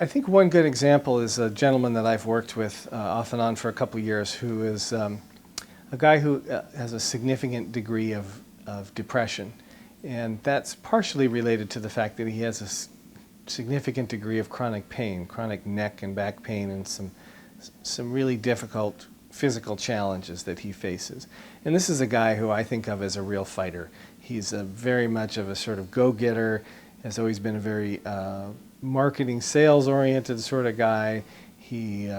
I think one good example is a gentleman that I've worked with off and on for a couple years who is a guy who has a significant degree of depression. And that's partially related to the fact that he has a significant degree of chronic pain, chronic neck and back pain, and some really difficult physical challenges that he faces. And this is a guy who I think of as a real fighter. He's very much of a sort of go-getter, has always been a very marketing, sales-oriented sort of guy. He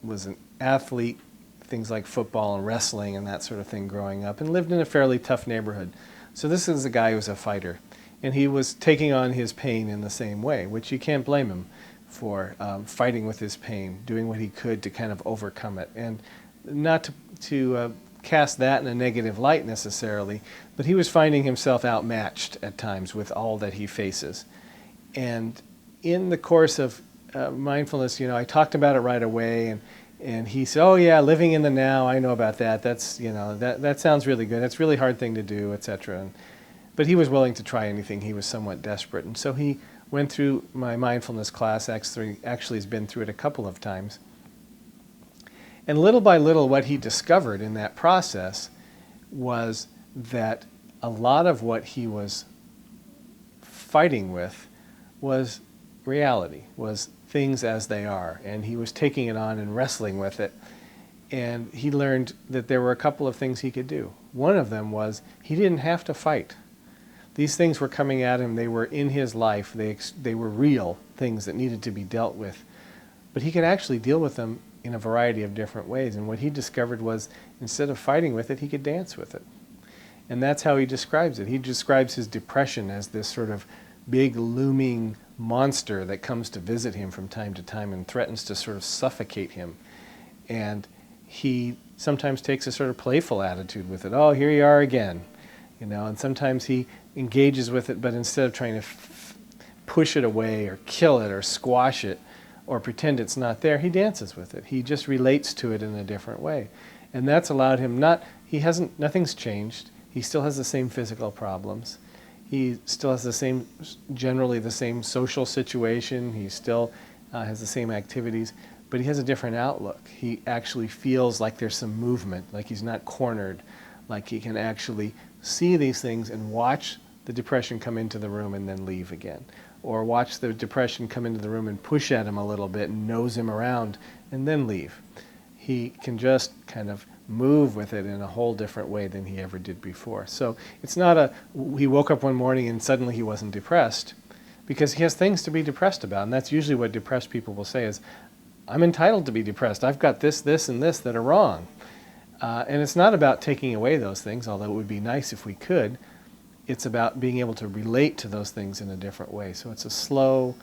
was an athlete, things like football and wrestling and that sort of thing growing up, and lived in a fairly tough neighborhood. So this is a guy who's a fighter. And he was taking on his pain in the same way, which you can't blame him for, fighting with his pain, doing what he could to kind of overcome it. And not to cast that in a negative light necessarily, but he was finding himself outmatched at times with all that he faces. And in the course of mindfulness, I talked about it right away, and he said, "Oh yeah, living in the now, I know about that. That's, that sounds really good. It's a really hard thing to do, etc." But he was willing to try anything. He was somewhat desperate. And so he went through my mindfulness class. Actually has been through it a couple of times. And little by little, what he discovered in that process was that a lot of what he was fighting with was reality, was things as they are. And he was taking it on and wrestling with it. And he learned that there were a couple of things he could do. One of them was he didn't have to fight. These things were coming at him. They were in his life. They were real things that needed to be dealt with. But he could actually deal with them in a variety of different ways. And what he discovered was, instead of fighting with it, he could dance with it. And that's how he describes it. He describes his depression as this sort of big looming monster that comes to visit him from time to time and threatens to sort of suffocate him. And he sometimes takes a sort of playful attitude with it. "Oh, here you are again." And sometimes he engages with it, but instead of trying to push it away or kill it or squash it or pretend it's not there, he dances with it. He just relates to it in a different way. And that's allowed him nothing's changed. He still has the same physical problems. He still has generally the same social situation. He still has the same activities, but he has a different outlook. He actually feels like there's some movement, like he's not cornered, like he can actually see these things and watch the depression come into the room and then leave again. Or watch the depression come into the room and push at him a little bit and nose him around and then leave. He can just kind of move with it in a whole different way than he ever did before. So it's not he woke up one morning and suddenly he wasn't depressed, because he has things to be depressed about. And that's usually what depressed people will say is, "I'm entitled to be depressed. I've got this, this, and this that are wrong." And it's not about taking away those things, although it would be nice if we could. It's about being able to relate to those things in a different way. So it's a slow,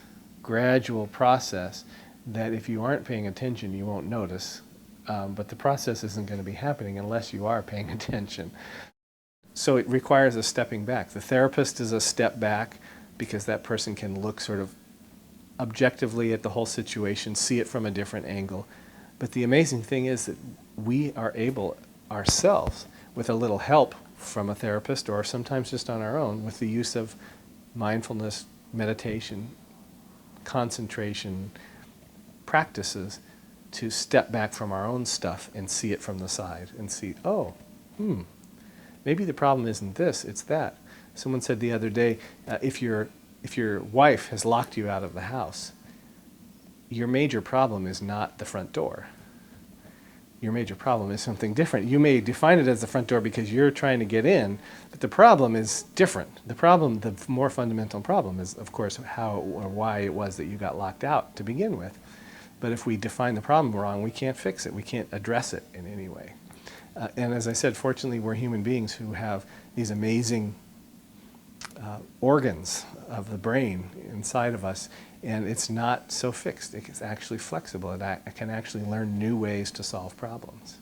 gradual process that if you aren't paying attention, you won't notice. But the process isn't going to be happening unless you are paying attention. So it requires a stepping back. The therapist is a step back because that person can look sort of objectively at the whole situation, see it from a different angle. But the amazing thing is that we are able ourselves, with a little help from a therapist or sometimes just on our own, with the use of mindfulness, meditation, concentration practices, to step back from our own stuff and see it from the side and see, maybe the problem isn't this, it's that. Someone said the other day, if your wife has locked you out of the house, your major problem is not the front door. Your major problem is something different. You may define it as the front door because you're trying to get in, but the problem is different. The more fundamental problem is, of course, how or why it was that you got locked out to begin with. But if we define the problem wrong, we can't fix it. We can't address it in any way. And as I said, fortunately, we're human beings who have these amazing organs of the brain inside of us, and it's not so fixed. It's actually flexible. It can actually learn new ways to solve problems.